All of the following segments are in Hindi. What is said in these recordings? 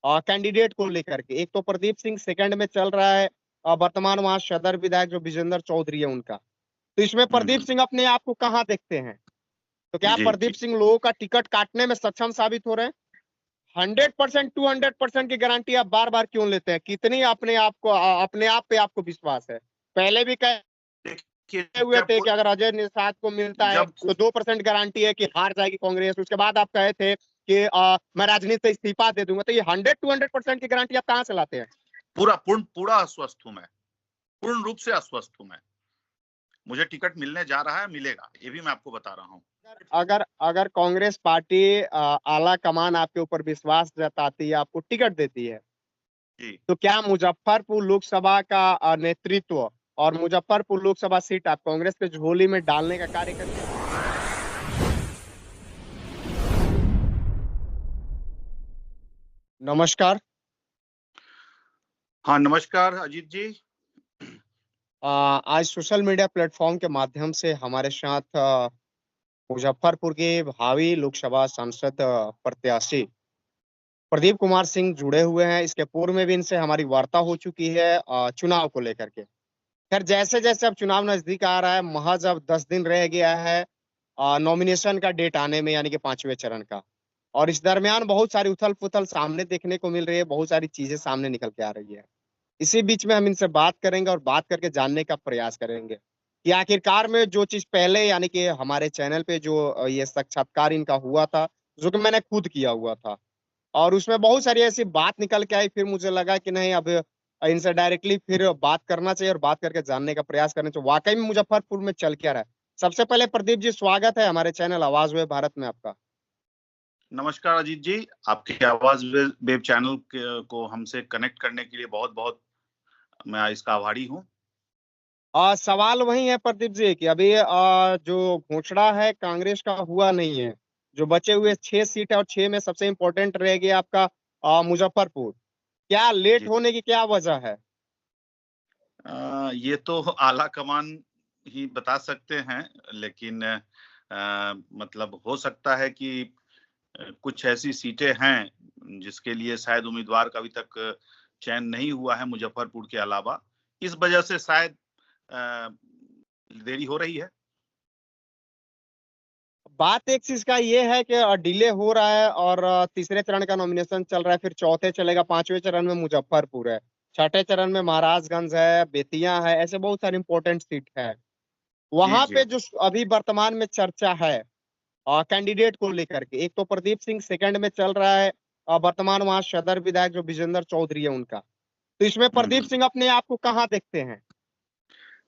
कैंडिडेट को लेकर के। एक तो प्रदीप सिंह सेकंड में चल रहा है, वर्तमान वहां सदर विधायक जो विजेंद्र चौधरी है उनका। तो इसमें प्रदीप हम्म। सिंह अपने आप को कहाँ देखते हैं? तो क्या जी प्रदीप जी। सिंह लोगों का टिकट काटने में सक्षम साबित हो रहे हैं? 100%, 200% की गारंटी आप बार बार क्यों लेते हैं? कितनी अपने आप को, अपने आप पे आपको विश्वास है? पहले भी कहे देखिए, हुए थे कि अगर अजय निषाद को मिलता है जब तो 2% गारंटी है कि हार जाएगी कांग्रेस। उसके बाद आप कहे थे कि मैं राजनीति से इस्तीफा दे दूंगा। तो ये 100-200% की गारंटी आप कहाँ से लाते हैं? पूरा अस्वस्थ हूं मैं, पूर्ण रूप से अस्वस्थ हूं मैं। मुझे टिकट मिलने जा रहा है, मिलेगा, ये भी मैं आपको बता रहा हूँ। अगर अगर कांग्रेस पार्टी आला कमान आपके ऊपर विश्वास जताती है, आपको टिकट देती है, जी। तो क्या मुजफ्फरपुर लोकसभा का नेतृत्व और मुजफ्फरपुर लोकसभा सीट आप कांग्रेस के झोली में डालने का कार्य करेंगे? नमस्कार। हाँ, नमस्कार अजीत जी। आज सोशल मीडिया प्लेटफॉर्म के माध्यम से हमारे साथ मुजफ्फरपुर के भावी लोकसभा सांसद प्रत्याशी प्रदीप कुमार सिंह जुड़े हुए हैं। इसके पूर्व में भी इनसे हमारी वार्ता हो चुकी है चुनाव को लेकर के। खैर, जैसे जैसे अब चुनाव नजदीक आ रहा है, महज अब 10 दिन रह गया है नॉमिनेशन का डेट आने में, यानी कि 5वें चरण का। और इस दरमियान बहुत सारी उथल पुथल सामने देखने को मिल रही है, बहुत सारी चीजें सामने निकल के आ रही है। इसी बीच में हम इनसे बात करेंगे और बात करके जानने का प्रयास करेंगे कि आखिरकार में जो चीज पहले, यानी कि हमारे चैनल पे जो ये साक्षात्कार इनका हुआ था, जो कि मैंने खुद किया हुआ था, और उसमें बहुत सारी ऐसी बात निकल के आई। फिर मुझे लगा कि नहीं, अब इनसे डायरेक्टली फिर बात करना चाहिए और बात करके जानने का प्रयास करना चाहिए वाकई में मुजफ्फरपुर में चल क्या रहा है। सबसे पहले प्रदीप जी, स्वागत है हमारे चैनल आवाज वे भारत में आपका। नमस्कार अजीत जी, आपके आवाज वेब चैनल को हमसे कनेक्ट करने के लिए बहुत बहुत मैं इसका आभारी हूँ। सवाल वही है प्रदीप जी कि अभी जो घोषणा है कांग्रेस का हुआ नहीं है। जो बचे हुए 6 सीट है और 6 में सबसे इम्पोर्टेंट रह गया आपका मुजफ्फरपुर। क्या लेट जी। होने की क्या वजह है? ये तो आला कमान ही बता सकते हैं, लेकिन मतलब हो सकता है कि कुछ ऐसी सीटें हैं जिसके लिए शायद उम्मीदवार का अभी तक चयन नहीं हुआ है मुजफ्फरपुर के अलावा। इस वजह से शायद अ, देरी हो रही है। बात एक चीज का ये है कि डिले हो रहा है और तीसरे चरण का नॉमिनेशन चल रहा है, फिर चौथे चलेगा, 5वें चरण में मुजफ्फरपुर है, छठे चरण में महाराजगंज है, बेतिया है, ऐसे बहुत सारे इंपॉर्टेंट सीट है। जी वहां जी। पे जो अभी वर्तमान में चर्चा है कैंडिडेट को लेकर के, एक तो प्रदीप सिंह सेकंड में चल रहा है, वर्तमान वहां सदर विधायक जो विजेंद्र चौधरी है उनका। तो इसमें प्रदीप हम्म। सिंह अपने आप को कहाँ देखते हैं?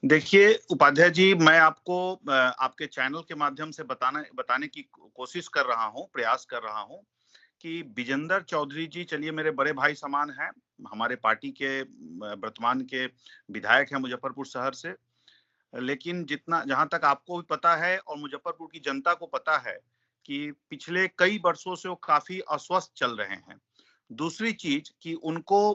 देखिए उपाध्याय जी, मैं आपको आपके चैनल के माध्यम से बताने की कोशिश कर रहा हूँ, प्रयास कर रहा हूँ कि विजेंद्र चौधरी जी चलिए मेरे बड़े भाई समान हैं। हमारे पार्टी के वर्तमान के विधायक हैं मुजफ्फरपुर शहर से। लेकिन जितना जहां तक आपको भी पता है और मुजफ्फरपुर की जनता को पता है कि पिछले कई वर्षों से वो काफी अस्वस्थ चल रहे हैं। दूसरी चीज कि उनको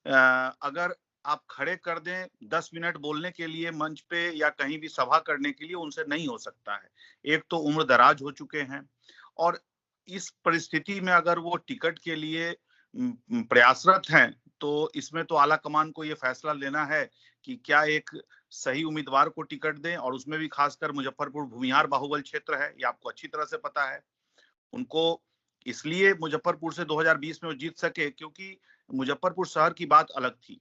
अगर आप खड़े कर दें 10 मिनट बोलने के लिए मंच पे या कहीं भी सभा करने के लिए, उनसे नहीं हो सकता है। एक तो उम्र दराज हो चुके हैं, और इस परिस्थिति में अगर वो टिकट के लिए प्रयासरत हैं, तो इसमें तो आला कमान को ये फैसला लेना है कि क्या एक सही उम्मीदवार को टिकट दें, और उसमें भी खासकर मुजफ्फरपुर भूमिहार बाहुबल क्षेत्र है, ये आपको अच्छी तरह से पता है। उनको इसलिए मुजफ्फरपुर से 2020 में वो जीत सके क्योंकि मुजफ्फरपुर शहर की बात अलग थी।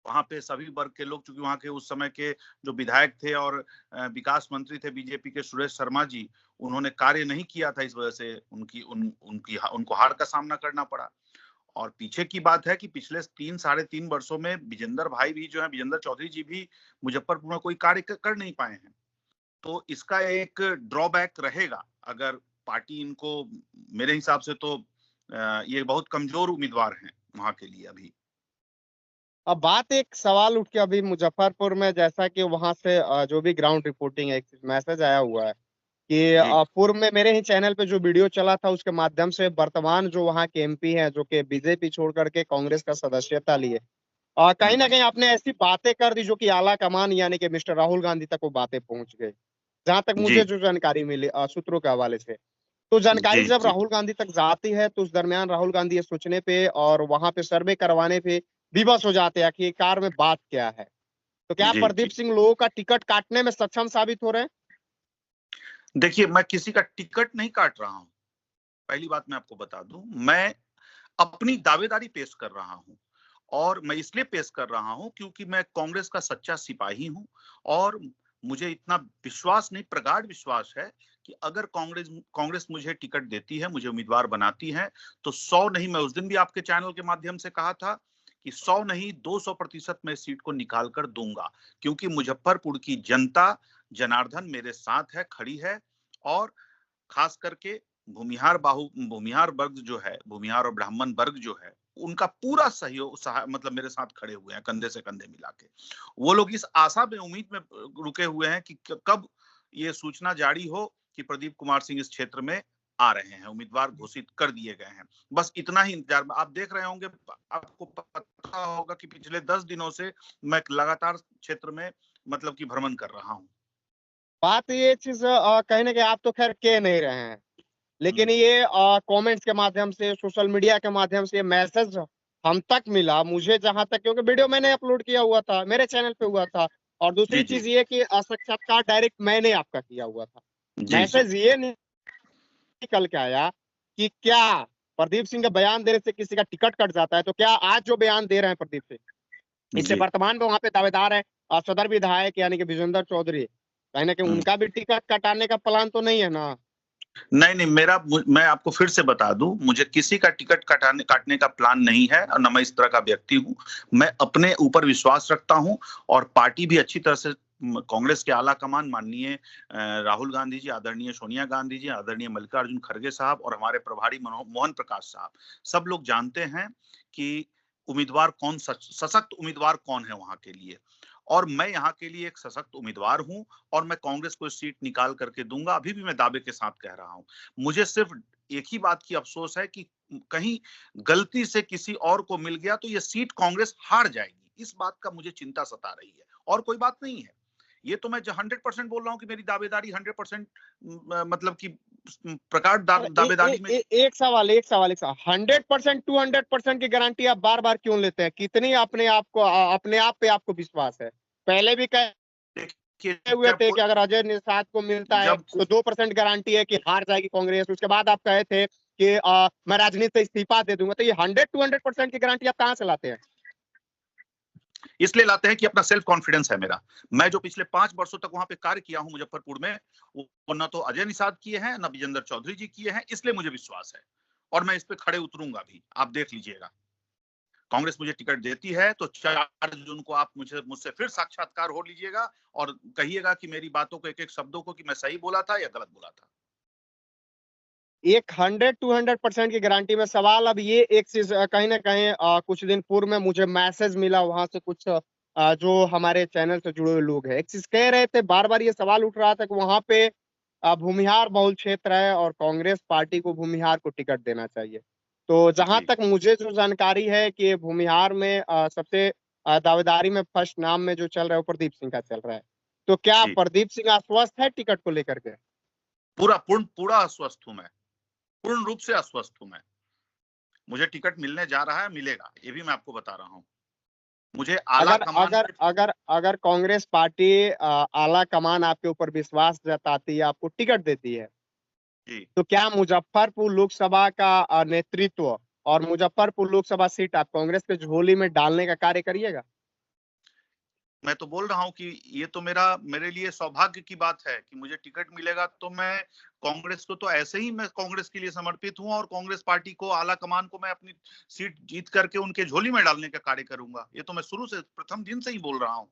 वहां पे सभी वर्ग के लोग, चूंकि वहां के उस समय के जो विधायक थे और विकास मंत्री थे बीजेपी के सुरेश शर्मा जी, उन्होंने कार्य नहीं किया था। इस वजह से उनको हार का सामना करना पड़ा। और पीछे की बात है कि पिछले 3 साढ़े 3 वर्षों में विजेंद्र भाई भी जो है, विजेंद्र चौधरी जी भी मुजफ्फरपुर में कोई कार्य कर नहीं पाए हैं। तो इसका एक ड्रॉबैक रहेगा अगर पार्टी इनको, मेरे हिसाब से तो ये बहुत कमजोर उम्मीदवार हैं वहां के लिए अभी। अब बात, एक सवाल उठ के अभी मुजफ्फरपुर में, जैसा कि वहां से जो भी ग्राउंड रिपोर्टिंग है, एक मैसेज आया हुआ है कि जी पूर्व में मेरे ही चैनल पे जो वीडियो चला था उसके माध्यम से वर्तमान जो वहाँ के एमपी हैं, जो कि बीजेपी छोड़ करके कांग्रेस का सदस्यता लिए, कहीं ना कहीं आपने ऐसी बातें कर दी जो कि आला कमान यानी कि मिस्टर राहुल गांधी तक वो बातें पहुंच गई, जहां तक जी। मुझे जो जानकारी मिली सूत्रों के हवाले से। तो जानकारी जी जब जी राहुल गांधी तक जाती है तो उस दरमियान राहुल गांधी ये सोचने पे और वहां पे सर्वे करवाने पे विवश हो जाते हैं कि आखिर में बात क्या है। तो क्या जी प्रदीप जी। सिंह लोगों का टिकट काटने में सक्षम साबित हो रहे हैं? देखिए, मैं किसी का टिकट नहीं काट रहा हूं। पहली बात मैं आपको बता दूं, मैं अपनी दावेदारी पेश कर रहा हूं। और मैं इसलिए पेश कर रहा हूं क्योंकि मैं कांग्रेस का सच्चा सिपाही हूं। और मुझे इतना विश्वास नहीं, प्रगाढ़ विश्वास है कि अगर कांग्रेस कांग्रेस मुझे टिकट देती है, मुझे उम्मीदवार बनाती है, तो 100 नहीं, मैं उस दिन भी आपके चैनल के माध्यम से कहा था कि 100 नहीं 200% मैं सीट को निकाल कर दूंगा। क्योंकि मुजफ्फरपुर की जनता, जनार्दन मेरे साथ है, खड़ी है। और खास करके भूमिहार वर्ग जो है, भूमिहार और ब्राह्मण वर्ग जो है, उनका पूरा सहयोग मतलब मेरे साथ खड़े हुए हैं, कंधे से कंधे मिला के। वो लोग इस आशा में, उम्मीद में रुके हुए हैं कि कब ये सूचना जारी हो कि प्रदीप कुमार सिंह इस क्षेत्र में आ रहे हैं, उम्मीदवार घोषित कर दिए गए हैं। बस इतना ही इंतजार में आप देख रहे होंगे। आपको पता होगा कि पिछले 10 दिनों से मैं लगातार क्षेत्र में मतलब कि भ्रमण कर रहा हूँ। बात ये चीज कहीं ना कहीं आप तो खैर कह नहीं रहे हैं, लेकिन हम्म, ये कमेंट्स के माध्यम से, सोशल मीडिया के माध्यम से ये मैसेज हम तक मिला, मुझे जहां तक, क्योंकि वीडियो मैंने अपलोड किया हुआ था, मेरे चैनल पे हुआ था। और जी दूसरी जी चीज ये कि साक्षात्कार डायरेक्ट मैंने आपका किया हुआ था। जी जी। मैसेज ये निकल के आया कि क्या प्रदीप सिंह का बयान देने से किसी का टिकट कट जाता है? तो क्या आज जो बयान दे रहे हैं प्रदीप सिंह, इससे जी वर्तमान में वहां पे दावेदार है सदर विधायक यानी कि विजेंद्र चौधरी, कहीं ना कहीं हम्म। उनका भी टिकट कटाने का प्लान तो नहीं है ना? नहीं नहीं, मैं आपको फिर से बता दूं, मुझे किसी का टिकट काटने का प्लान नहीं है, और न मैं इस तरह का व्यक्ति हूं। मैं अपने ऊपर विश्वास रखता हूं। और पार्टी भी अच्छी तरह से, कांग्रेस के आला कमान, माननीय राहुल गांधी जी, आदरणीय सोनिया गांधी जी, आदरणीय मल्लिकार्जुन खड़गे साहब और हमारे प्रभारी मोहन प्रकाश साहब, सब लोग जानते हैं कि उम्मीदवार कौन, सशक्त उम्मीदवार कौन है वहां के लिए। और मैं यहाँ के लिए एक सशक्त उम्मीदवार हूं। और मैं कांग्रेस को सीट निकाल करके दूंगा, अभी भी मैं दावे के साथ कह रहा हूं। मुझे सिर्फ एक ही बात की अफसोस है कि कहीं गलती से किसी और को मिल गया तो ये सीट कांग्रेस हार जाएगी, इस बात का मुझे चिंता सता रही है, और कोई बात नहीं है। ये तो मैं 100% बोल रहा हूँ कि मेरी दावेदारी 100% मतलब कि प्रकार दावेदारी में। एक सवाल 100% 200% की गारंटी आप बार बार क्यों लेते हैं? कितनी अपने आप पे आपको विश्वास है? पहले भी कहे देखिए, हुए थे कि अगर अजय निषाद को मिलता है जब तो 2% गारंटी है कि हार जाएगी कांग्रेस। उसके बाद आप कहे थे कि मैं राजनीति से इस्तीफा दे दूंगा। तो ये 100-200% की गारंटी आप कहाँ से लाते हैं? इसलिए लाते हैं कि अपना सेल्फ कॉन्फिडेंस है मेरा। मैं जो पिछले 5 वर्षों तक वहां पे कार्य किया हूं मुजफ्फरपुर में, वो न तो अजय निषाद किए हैं, न विजेंद्र चौधरी जी किए हैं, इसलिए मुझे विश्वास है। और मैं इस पे खड़े उतरूंगा भी, आप देख लीजिएगा। कांग्रेस मुझे टिकट देती है तो 4 जून को आप मुझसे फिर साक्षात्कार हो लीजिएगा और कहिएगा कि मेरी बातों को, एक एक शब्दों को, कि मैं सही बोला था या गलत बोला था। एक 100-200% की गारंटी में सवाल अब ये एक चीज कहीं ना कहीं कुछ दिन पूर्व में मुझे मैसेज मिला वहां से कुछ जो हमारे चैनल से जुड़े हुए लोग हैं, एक चीज कह रहे थे, बार बार ये सवाल उठ रहा था कि वहां पे भूमिहार बहुल क्षेत्र है और कांग्रेस पार्टी को भूमिहार को टिकट देना चाहिए। तो जहां जी तक मुझे जो जानकारी है कि भूमिहार में सबसे दावेदारी में फर्स्ट नाम में जो चल रहा है वो प्रदीप सिंह का चल रहा है। तो क्या जी, प्रदीप सिंह आश्वस्त है टिकट को लेकर के? पूरा आश्वस्त हूं मैं। पूर्ण रूप से आश्वस्त हूं मैं। मुझे टिकट मिलने जा रहा है, मिलेगा, ये भी मैं आपको बता रहा हूं। मुझे आला अगर कमान अगर से। अगर अगर कांग्रेस पार्टी आला कमान आपके ऊपर विश्वास जताती है, आपको टिकट देती है, जी, तो क्या मुजफ्फरपुर लोकसभा का नेतृत्व और मुजफ्फरपुर लोकसभा सीट आप कांग्रेस के झोली में डालने का कार्य करिएगा? मैं तो बोल रहा हूँ कि ये तो मेरे लिए सौभाग्य की बात है कि मुझे टिकट मिलेगा। तो मैं कांग्रेस को, तो ऐसे ही मैं कांग्रेस के लिए समर्पित हूँ, और कांग्रेस पार्टी को, आला कमान को मैं अपनी सीट जीत करके उनके झोली में डालने का कार्य करूंगा। ये तो मैं शुरू से, प्रथम दिन से ही बोल रहा हूँ।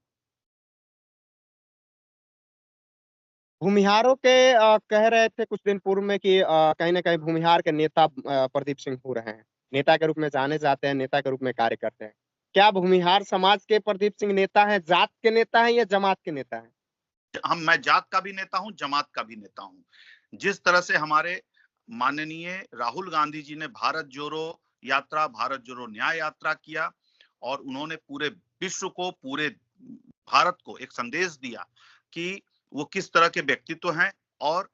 भूमिहारों के कह रहे थे कुछ दिन पूर्व में कि कहीं ना कहीं भूमिहार के नेता प्रदीप सिंह हो रहे हैं, नेता के रूप में जाने जाते हैं, नेता के रूप में कार्य करते हैं। क्या भूमिहार समाज के प्रदीप सिंह नेता हैं, जात के नेता हैं या जमात के नेता हैं? मैं जात का भी नेता हूँ, जमात का भी नेता हूँ। जिस तरह से हमारे माननीय राहुल गांधी जी ने भारत जोड़ो यात्रा, भारत जोड़ो न्याय यात्रा किया, और उन्होंने पूरे विश्व को, पूरे भारत को एक संदेश दिया कि वो किस तरह के व्यक्तित्व हैं। और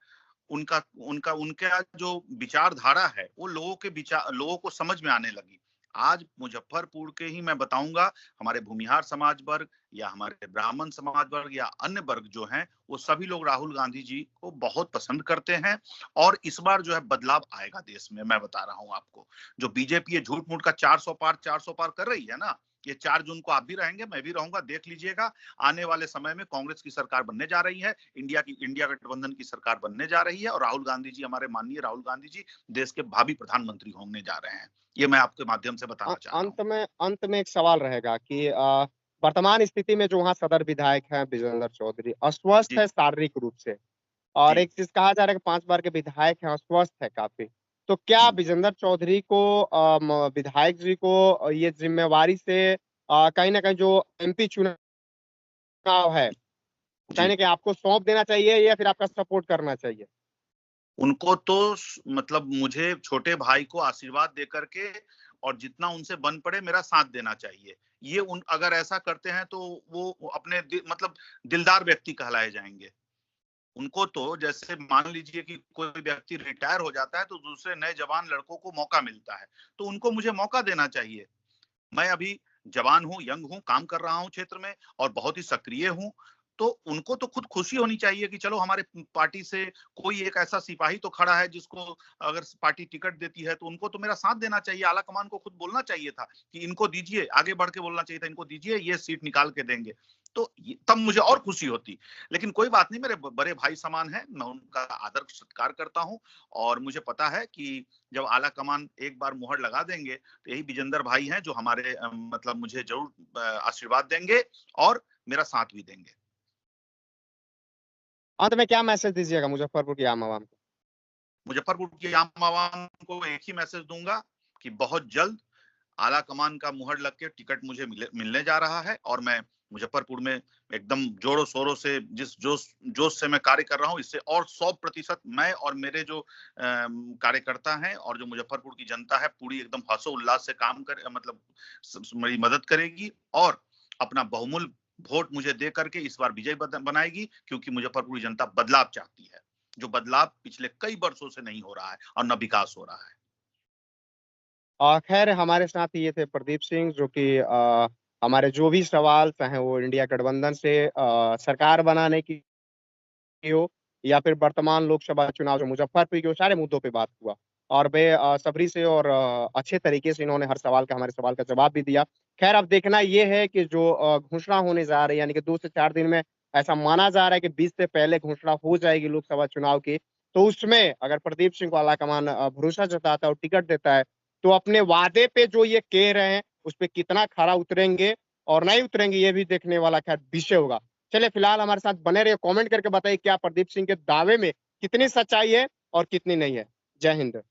उनका उनका उनका जो विचारधारा है वो लोगों को समझ में आने लगी। आज मुजफ्फरपुर के ही मैं बताऊंगा, हमारे भूमिहार समाज वर्ग या हमारे ब्राह्मण समाज वर्ग या अन्य वर्ग जो हैं, वो सभी लोग राहुल गांधी जी को बहुत पसंद करते हैं। और इस बार जो है बदलाव आएगा देश में, मैं बता रहा हूं आपको। जो बीजेपी ये झूठ मूठ का 400 पार कर रही है ना, ये 4 जून को आप भी रहेंगे, मैं भी रहूंगा, देख लीजिएगा। आने वाले समय में कांग्रेस की सरकार बनने जा रही है, इंडिया गठबंधन की सरकार बनने जा रही है, और राहुल गांधी जी, हमारे माननीय राहुल गांधी जी, देश के भावी प्रधानमंत्री होने जा रहे हैं। ये मैं आपके माध्यम से बताना चाह रहा हूँ। अंत में एक सवाल रहेगा कि वर्तमान स्थिति में जो वहाँ सदर विधायक हैं विजेंद्र चौधरी अस्वस्थ जी है शारीरिक रूप से, और जी। एक चीज कहा जा रहा है कि 5 बार के विधायक हैं, अस्वस्थ है काफी। तो क्या विजेंद्र चौधरी को विधायक जी को ये जिम्मेवारी से कहीं ना कहीं जो एमपी चुनाव है कहीं जी, ना कहीं आपको सौंप देना चाहिए या फिर आपका सपोर्ट करना चाहिए? उनको तो मतलब मुझे छोटे भाई को आशीर्वाद दे करके और जितना उनसे बन पड़े मेरा साथ देना चाहिए। ये उन अगर ऐसा करते हैं तो वो अपने मतलब दिलदार व्यक्ति कहलाए जाएंगे। उनको तो जैसे मान लीजिए कि कोई व्यक्ति रिटायर हो जाता है तो दूसरे नए जवान लड़कों को मौका मिलता है, तो उनको मुझे मौका देना चाहिए। मैं अभी जवान हूँ, यंग हूँ, काम कर रहा हूँ क्षेत्र में और बहुत ही सक्रिय हूँ। तो उनको तो खुद खुशी होनी चाहिए कि चलो हमारे पार्टी से कोई एक ऐसा सिपाही तो खड़ा है जिसको अगर पार्टी टिकट देती है, तो उनको तो मेरा साथ देना चाहिए। आला कमान को खुद बोलना चाहिए था कि इनको दीजिए, आगे बढ़ के बोलना चाहिए था, इनको दीजिए, ये सीट निकाल के देंगे। तो तब मुझे और खुशी होती। लेकिन कोई बात नहीं, मेरे बड़े भाई समान है, मैं उनका आदर सत्कार करता हूँ। और मुझे पता है कि जब आला कमान एक बार मुहर लगा देंगे तो यही विजेंद्र भाई हैं जो हमारे मतलब मुझे जरूर आशीर्वाद देंगे और मेरा साथ भी देंगे। अंत में क्या मैसेज दीजिएगा मुजफ्फरपुर की आम आवाम को? मुजफ्फरपुर की आम आवाम को एक ही मैसेज दूंगा कि बहुत जल्द आला कमान का मुहर लग के टिकट मुझे मिलने जा रहा है, और मैं मुजफ्फरपुर में एकदम जोरों शोरों से जिस जोश जोश से मैं कार्य कर रहा हूँ, इससे और 100% मैं और मेरे जो कार्यकर्ता हैं और जो मुजफ्फरपुर की जनता है पूरी एकदम हर्षोल्लास से काम कर मतलब मेरी मदद करेगी और अपना बहुमूल्य वोट मुझे दे करके इस बार विजय बनाएगी, क्योंकि मुजफ्फरपुर की जनता बदलाव चाहती है, जो बदलाव पिछले कई वर्षों से नहीं हो रहा है और न विकास हो रहा है। खैर हमारे साथ ये थे प्रदीप सिंह, जो कि हमारे जो भी सवाल चाहे वो इंडिया गठबंधन से सरकार बनाने की हो या फिर वर्तमान लोकसभा चुनाव जो मुजफ्फरपुर के, वो सारे मुद्दों पे बात हुआ। और बेसब्री से और अच्छे तरीके से इन्होंने हर सवाल का, हमारे सवाल का जवाब भी दिया। खैर अब देखना ये है कि जो घोषणा होने जा रही है, यानी कि 2 से 4 दिन में ऐसा माना जा रहा है कि 20 से पहले घोषणा हो जाएगी लोकसभा चुनाव की। तो उसमें अगर प्रदीप सिंह को आलाकमान भरोसा जताता है और टिकट देता है, तो अपने वादे पे जो ये कह रहे हैं उस पर कितना खरा उतरेंगे और नहीं उतरेंगे, ये भी देखने वाला खैर विषय होगा। चलिए फिलहाल हमारे साथ बने रहिए, कमेंट करके बताइए क्या प्रदीप सिंह के दावे में कितनी सच्चाई है और कितनी नहीं है। जय हिंद।